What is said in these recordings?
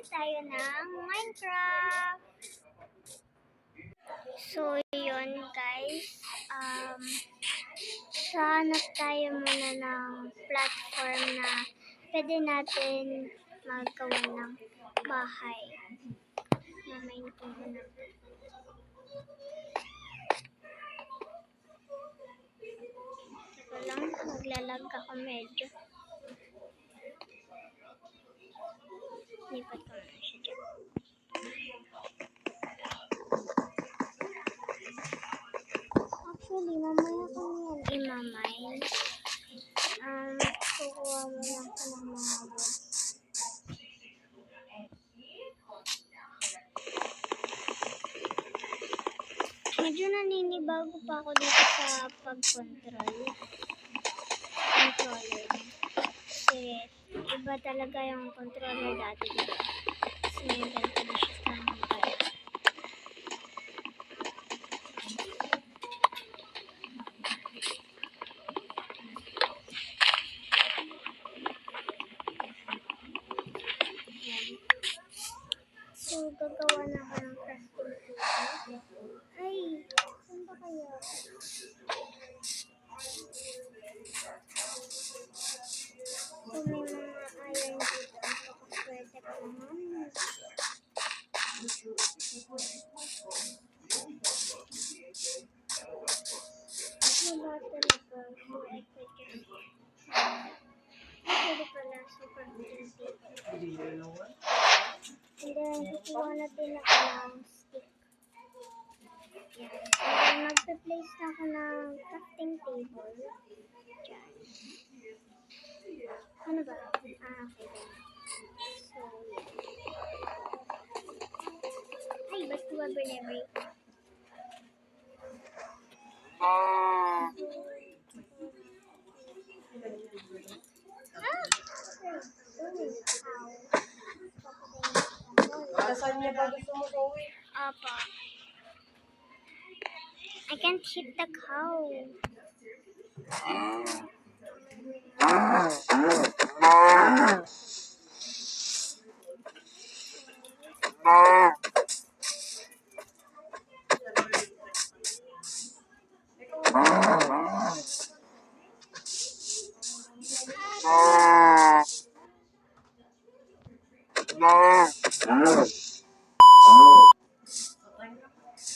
tayo ng Minecraft. So, yun guys. Hanap tayo muna ng platform na pwede natin magawa ng bahay. Mamayin ko muna. Teka lang, maglalag ako medyo. Lipat ko na siya dyan. Actually, mamaya ko na yan imamayin. Kukuha mo lang ko ng mga wood. Medyo naninibago pa ako dito sa pag-controller. Kasi iba talaga yung controller dati dito. Kasi may ganito na siya sa mga. So, gagawa na ako ng crafting table. Ay, saan ba kaya? So, may mga iron dito. Kapaswerte ka naman. Wala talaga. So, I could just... Pwede pala sa crafting table. And then, kukuha natin ako ng stick. And then, magpa-place na ako ng crafting table. Diyan. Ano ba? Okay. So, ay, ba't ko ba binibreak? Saan niya ba gusto mo gawin? Apa. I can't hit the cow.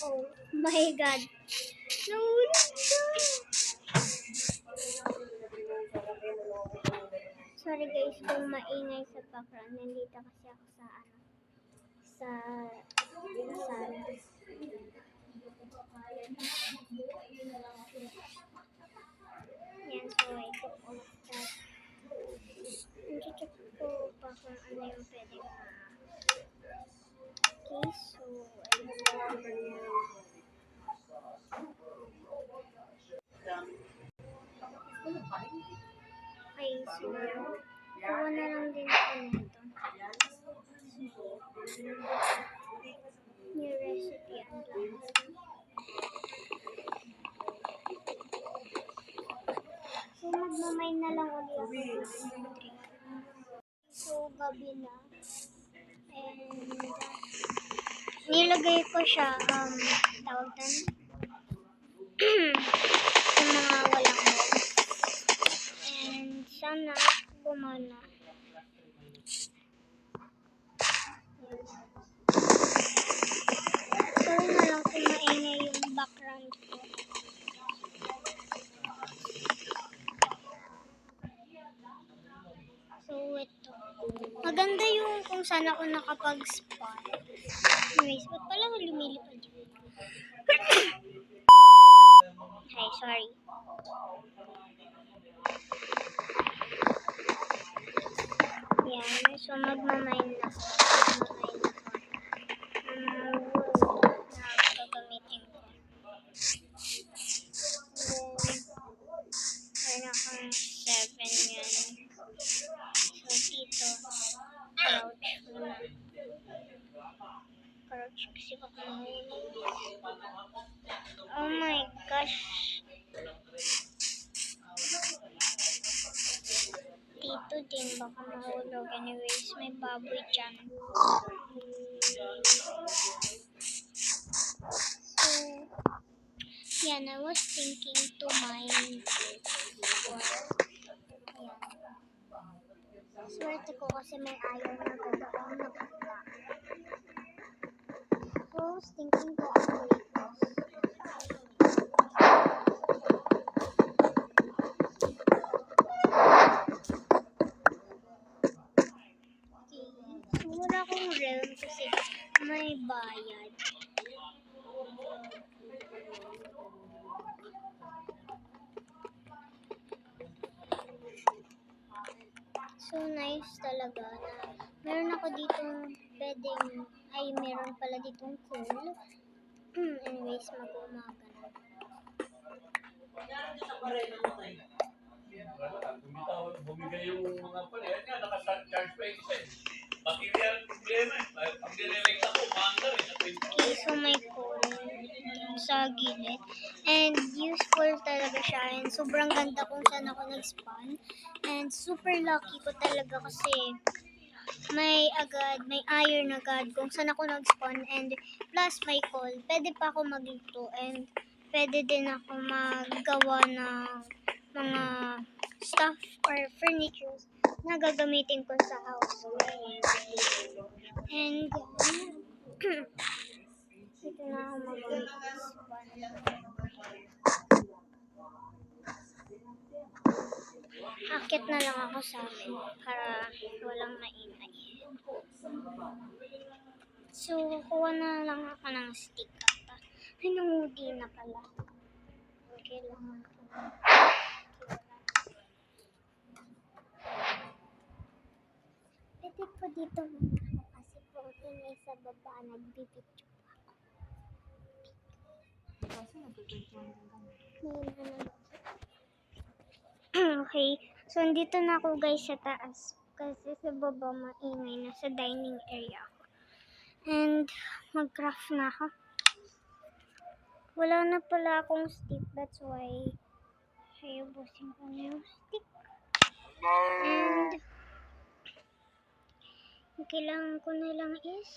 Oh my god. Sorry guys kung maingay sa background. Nandito kasi ako sa sala. Yan, so I took off that. Check ko pa kung ano yung pwede na. Okay, so okay, so kuha na lang din ako nito. New recipe ang lang. So magmamay na lang ulit ako ng tree. So gabi na. And nilagay ko siya tawag doon sa mga walang mold. And sana gumana. Sorry na lang kung maingay yung background ko. So ito. Maganda yung kung saan ako nakapag-spawn. Anyways, ba't pala ako lumilipad yun? Hey, sorry. Yan. So, magmamine na ako. Wood na gagamitin ko. Then, meron akong 7 yan. So, dito, crouch muna. Crouch kasi baka mahulog. Oh my gosh. Dito natin. Baka mahulog. Anyways, may baboy dyan. So, yan. I was thinking to mine this. Or, ayan. Swerte ko kasi may iron na ganda akong nakita. So, I was thinking to upgrade this. So, wala akong realm kasi may bayad. So, nice talaga na meron ako ditong pwedeng, meron pala ditong cool. Anyways, mag-umaga na. Bumigay yung mga pala. Yan nga, naka-charge pa yung isa eh. Material problema eh. Pag nire-rate ako, manga rin. Okay, so may cool sa gilid. And useful talaga siya. And sobrang ganda kung saan ako nag-spawn. And super lucky ko talaga kasi may iron agad kung saan ako nag-spawn. And plus may coal. Pwede pa ako magluto. And pwede din ako maggawa ng mga stuff or furnitures na gagamitin ko sa house. And dito na ako mag-spawn. Akit na lang ako sa akin para walang maingay. So, kuha na lang ako ng stick ata. Ay, nangudi na pala. Kailangan ko. Pwede po dito muna ako kasi po ingay sa baba. Nagbibidyo pa ako. Okay, so nandito na ako guys sa taas kasi sa baba maingay na sa dining area ako. And mag-craft na ako. Wala na pala akong stick, that's why ayubusin ko na yung stick. And yung kailangan ko na lang is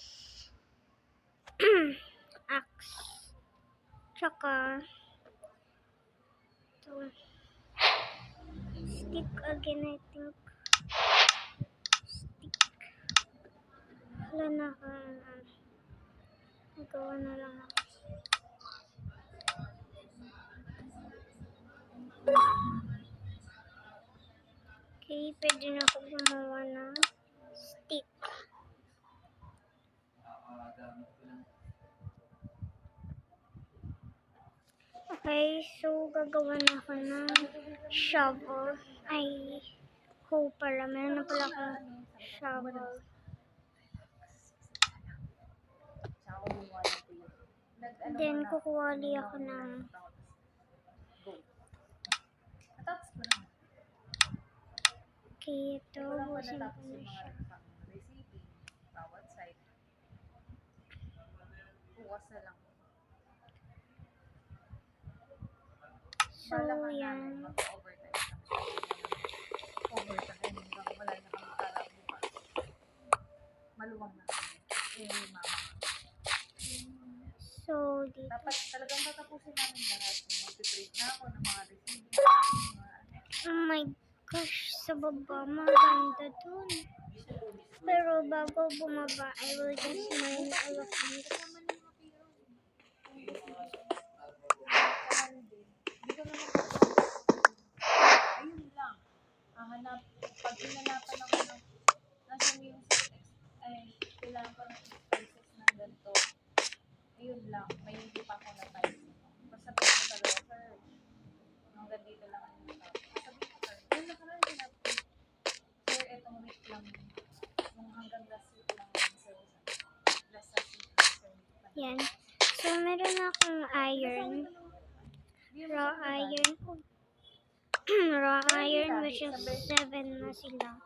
axe. Tsaka ito. Stick again, I think. Stick. Wala na akong nagawa na lang ako. Okay, pwede na ako gumawa ng stick. Okay, so gagawa na ako ng shovel. Ay, hoe pala. Meron na pala akong shovel. Then, kukuwali ako ng okay, ito. Busin ko na siya. So, yan. So, dito. Dapat talagang tatapusin namin lahat. Mag-trade na ako ng mga receiving. Oh my gosh, sa baba, maganda dun. Pero bago bumaba, I will just mine all of these. Ayun lang. Pag hinanapan ako ng nasa yung kailangan ko ng spaces ng ganito. Ayun lang. May hindi pa ako na-type. Basta ko talaga, sir. Hanggang dito lang ang natapos. Sabi ko, sir. Yun lang naman pinapit. Sir, etong week lang. Nung hanggang last week lang. Sir, last week. Sir, Yan. So, meron akong iron. Raw iron. Raw iron, which is 7 na sila.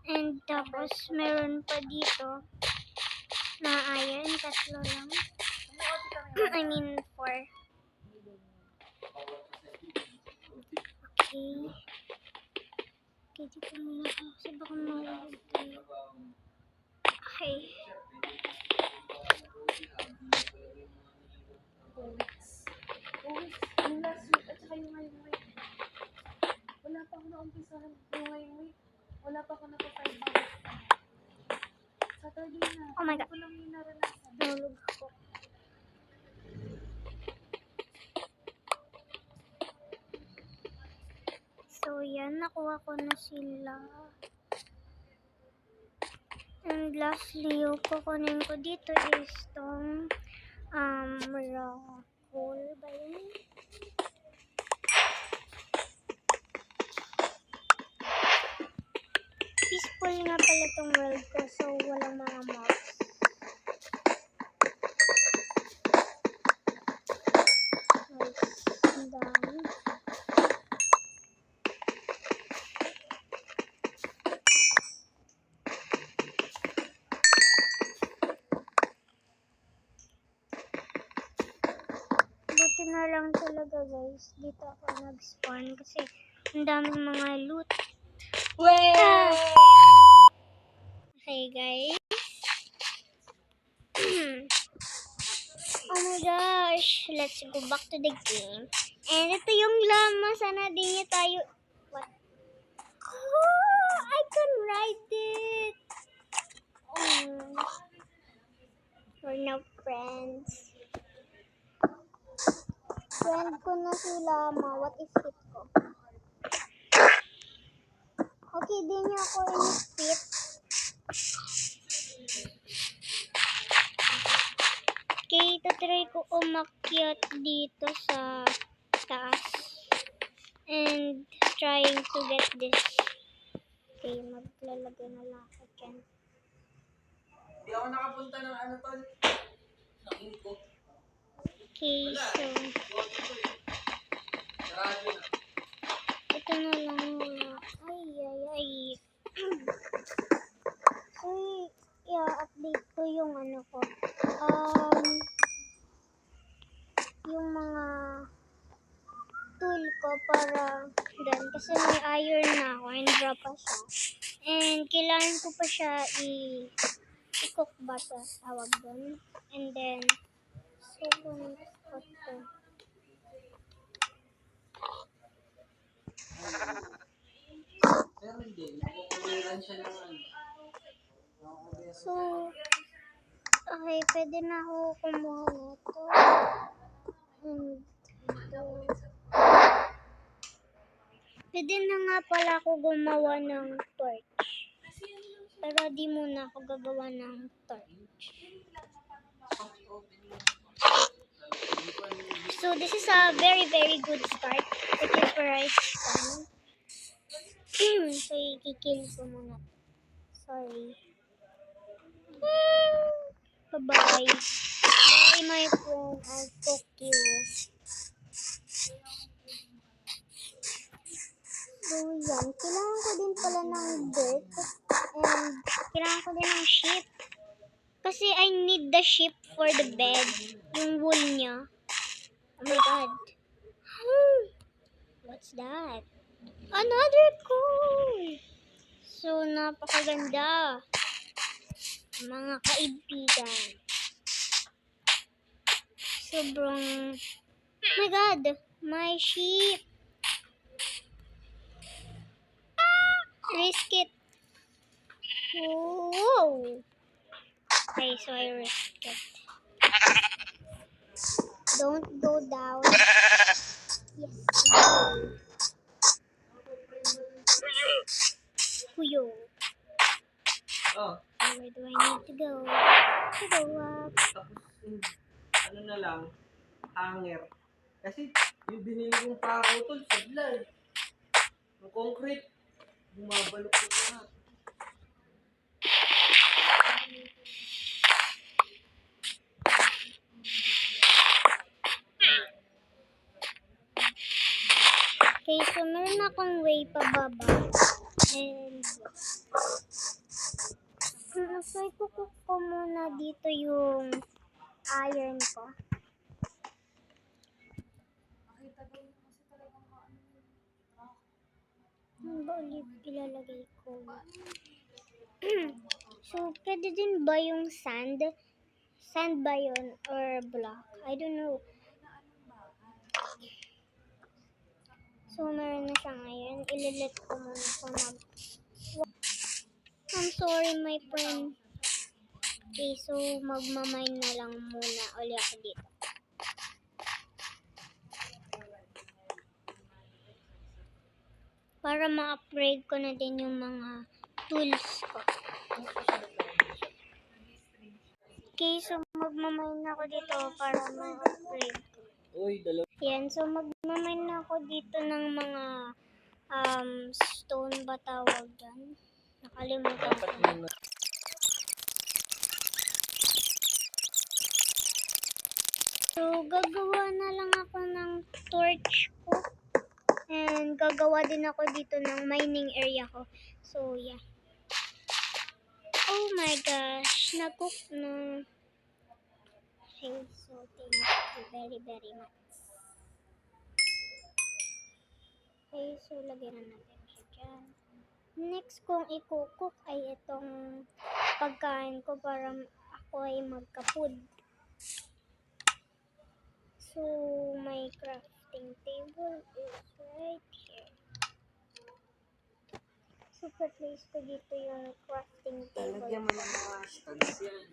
And tapos, meron pa dito na iron. 3 lang. I mean, 4. Okay. Okay, dito muna ako. Kasi baka mahulog tayo. Okay. 2 weeks. 2 weeks. Yung last week at saka yung ngayong week. Wala pa ako naumpisahan. Yung ngayong week, wala pa ako napa 5 hours. Saturday na. Oh my God. Hindi ko lang yung naranasan. Nahulog ako. So, yan. Nakuha ko na sila. And lastly, yung kukunin ko dito is tong roll ba yun? Peaceful nga pala tong world ko, so walang mga mobs. Nice. Ang dami. Buti na lang talaga guys, dito ako nag-spawn kasi ang daming mga loot. Well! Okay guys. Oh my gosh, let's go back to the game. And ito yung llama, sana di niya tayo... What? Oh, I can ride it! Oh, we're now friends. Friend ko na si llama, what is it ko? Okay, di niya ako in-fit. Okay, tatry ko umakyat dito sa taas. And trying to get this. Okay, maglalagay na lang ako dyan. Hindi ako nakapunta ng ano tol. Nakinig ko. Okay, so Radyo na. ito na lang muna. Ay. So, i-update ko yung ano ko. Yung mga tool ko para dyan. Kasi may iron na ako and drop pa siya. And kailangan ko pa siya i-cook ba ito? Tawag doon. And then, so, kung ko to. Pero hindi. Nakukuliran siya ng ano. So, okay, pwede na ako kumuha nito. And ito. Pwede na nga pala ako gumawa ng torch. Pero di muna ako gagawa ng torch. So, this is a very, very good start. Which is where I stand. So, i-kill ko muna. Sorry. Bye-bye. Bye, my friend. I'll talk you. So, yan. Kailangan ko din pala ng dirt. And kailangan ko din ng sheep. Kasi I need the sheep for the bed. Yung wool niya. Oh my god. What's that? Another coal! So, napakaganda. Mga kaibigan. Sobrang... Oh my god! My sheep! Risk it. Whoa! Okay, so I risk it. Don't go down. Yes. Puyo. Oh, Where do I need to go? To go up. tapos ano na lang, hanger. Kasi yung binili kong pako tol, sablay. Yung concrete, bumabalok ko na. Okay, so meron akong way pababa. And so ikukook ko muna dito yung iron ko. Nakita ko yun kasi talagang maano yung rock. Ano ba ulit ilalagay ko? So, pwede din ba yung sand? Sand ba yun? Or block? I don't know. So, meron na siya ngayon. Ililit ko muna sa I'm sorry, my friend. Okay, so magmamine na lang muna uli ako dito. Para ma-upgrade ko na din yung mga tools ko. Okay, so magmamine na ako dito para ma-upgrade ko. Uy, dalawa. Yan, so magmamine na ako dito ng mga stone ba tawag dyan? Nakalimutan ko. Yun na. So, gagawa na lang ako ng torch ko. And gagawa din ako dito ng mining area ko. So, yeah. Oh my gosh, nag-cook na. Okay, so thank you very, very much. Okay, so lagyan na natin siya dyan. Next kong i-cook ay itong pagkain ko para ako ay magka-food. So, my crafting table is right here. So, place ko dito yung crafting table. Talagyan mo ng mga hashtags yan.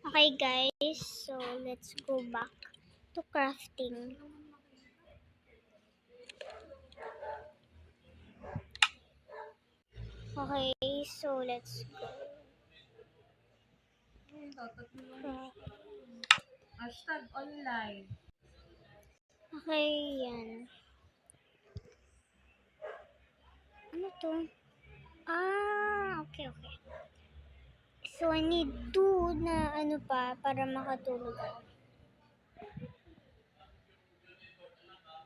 Okay guys, so let's go back to crafting. Okay, so let's go. Hashtag online. Okay, yan. Ano to? Okay. So, I need 2 na ano pa para makatulog ako.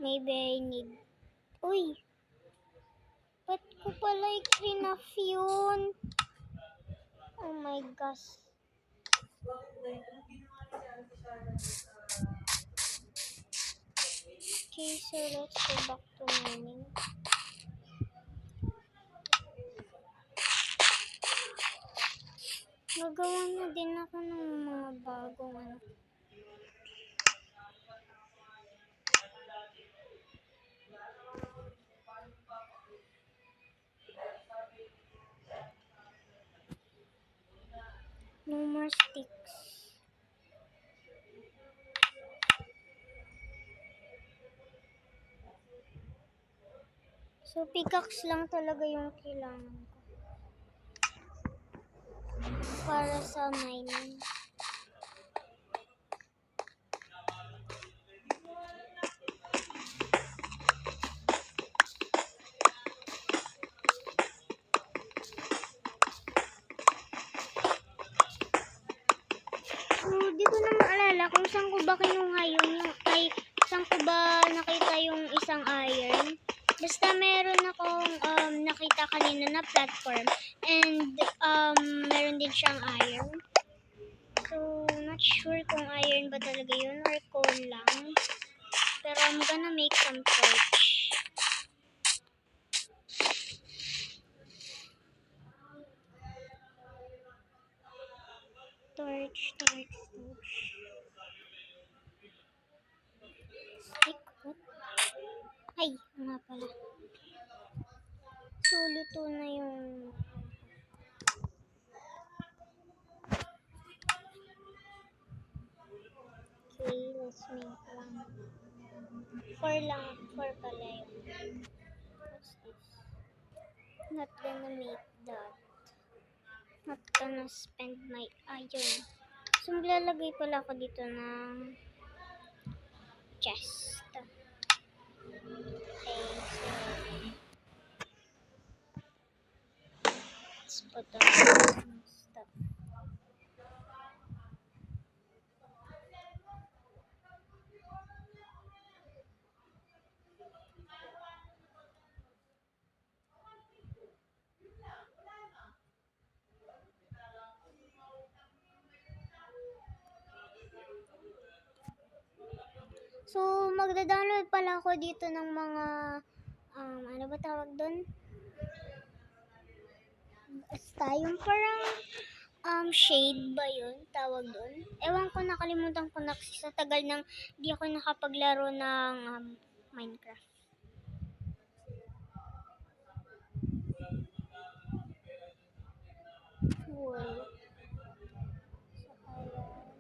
Maybe I need... Uy! Ba't ko pala i-clean-off yun? Oh my gosh. Okay, so let's go back to mining. Nagawa na din ako ng mga bagong ano. No more sticks. So, pickaxe lang talaga yung kailangan ko. Para sa mining. So, di ko na maalala kung saan ko ba kinuha saan ko ba nakita yung isang iron. Basta meron akong nakita kanina na platform and meron din siyang iron. So, not sure kung iron ba talaga yun or coal lang. Pero I'm gonna make some torch. Torch. Stick, what? Ay, nga pala. So, luto na yung... Okay, let's make one. 4 lang. 4 pala yun. What's this? Not gonna make that. Not gonna spend my iron. So, maglalagay pala ako dito ng chest. Okay, so let's put on some stuff. So, magda-download pala ako dito ng mga ano ba tawag doon? Basta yung parang shade ba yun tawag doon? Ewan ko, nakalimutan ko na kasi sa tagal nang di ako nakapaglaro ng Minecraft. Wool. Saka yan.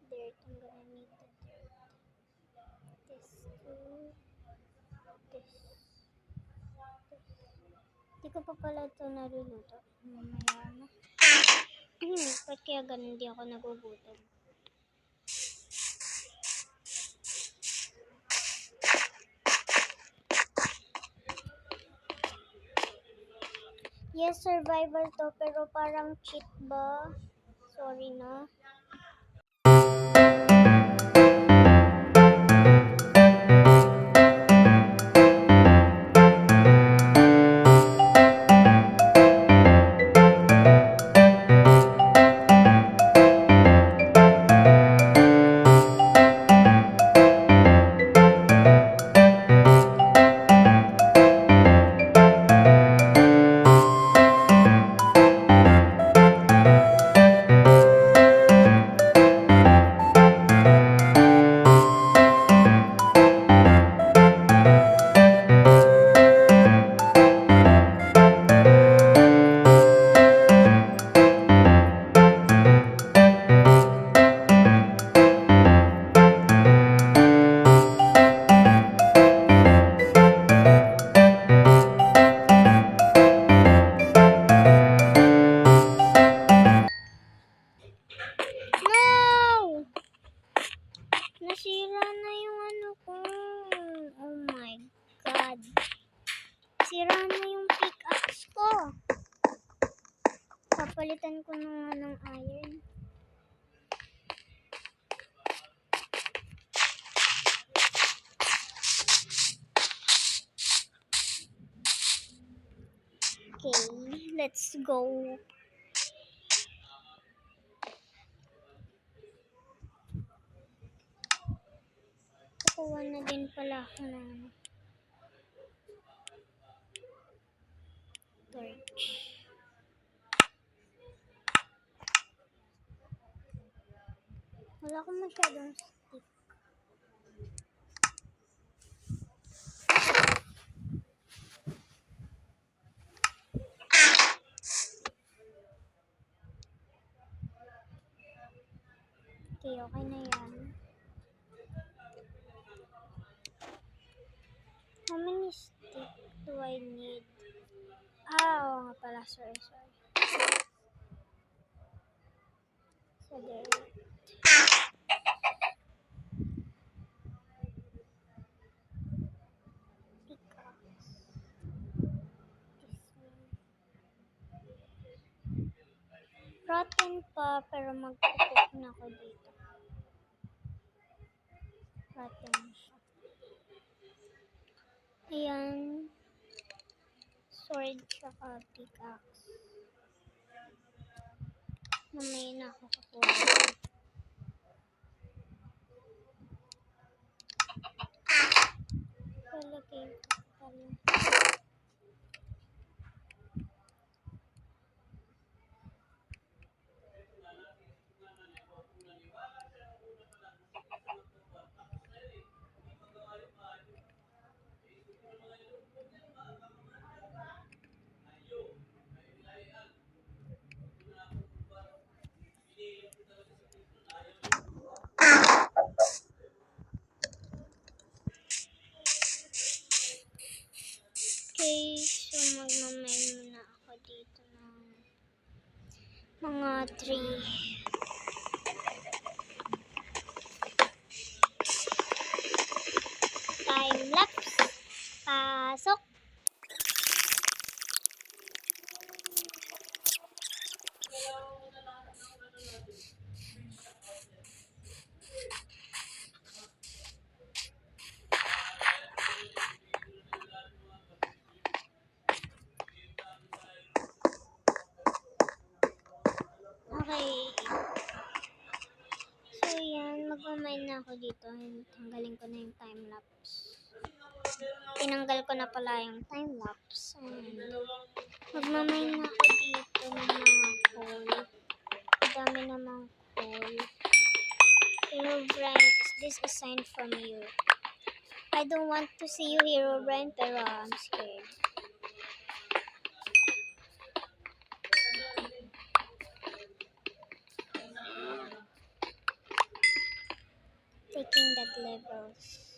Dirt. I'm gonna need the dirt. This too. This. Di ko pa pala ito naluluto. Mamaya na. Ba't kaya ganun di ako nagugutom? Yes, survival to, pero parang cheat ba? Sorry na. No! Nasira na yung ano ko. Oh my God. Sira na yung pickaxe ko. Papalitan ko na nga ng iron. Okay, let's go. Kukuha na din pala ako ng torch. Wala akong masyadong stick. Okay, okay na yan. How many stick do I need? Oo nga pala, sorry. So there. Pickaxe. This one. Rotten pa, pero magkukok na ako dito. Rotten siya. Ayan. Sword tsaka pickaxe. Mamaya na ako kukuha. Palagay ko pala. Okay, so magmamine muna ako dito ng mga 3. Time lapse. Pasok. Okay. So yan, magmamine na ako dito. Tanggalin ko na yung time lapse. Tinanggal ko na pala yung time lapse. And magmamain na ako dito ng mga coal. Ang dami namang coal. Herobrine, is this a sign from you? I don't want to see you, Herobrine, pero I'm scared. Taking that levels.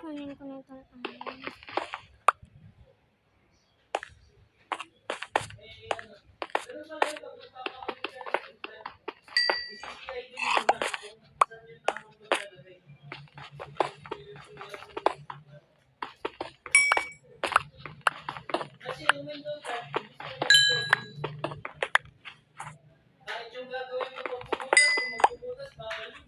Kunin ko na itong iron. Kasi yung window card, kahit yung gagawin mo pagpuputas, kung magpuputas, bawal yun.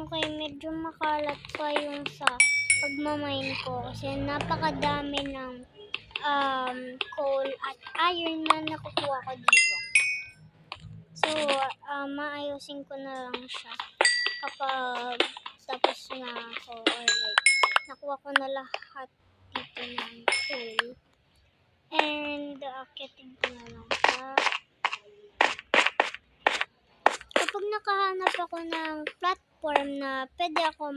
Okay, medyo makalat pa yung sa pagmamain ko kasi napakadami ng coal at iron na nakukuha ko dito. So, maayusin ko na lang siya kapag tapos na ako or like nakuha ko na lahat dito ng coal. And akitin ko na lang siya. Kapag nakahanap ako ng platform na pwede ako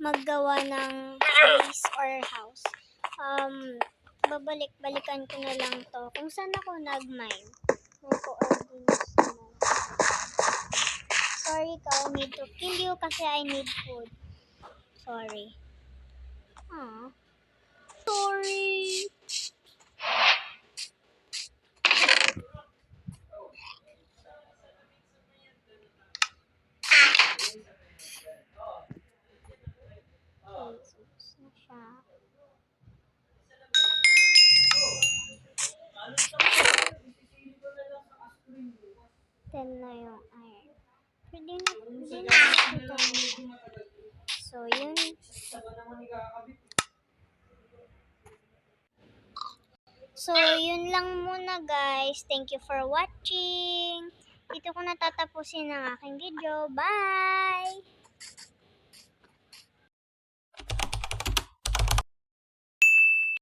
maggawa ng base or house, babalik-balikan ko na lang to kung saan ako nag-mine. May coordinates naman. Sorry ka, I need to kill you kasi I need food. Sorry. Sorry. Tapos na siya. Ten na yung iron. Pwede na ito. So, yun. So, yun lang muna guys. Thank you for watching. Dito ko natatapusin ang aking video. Bye!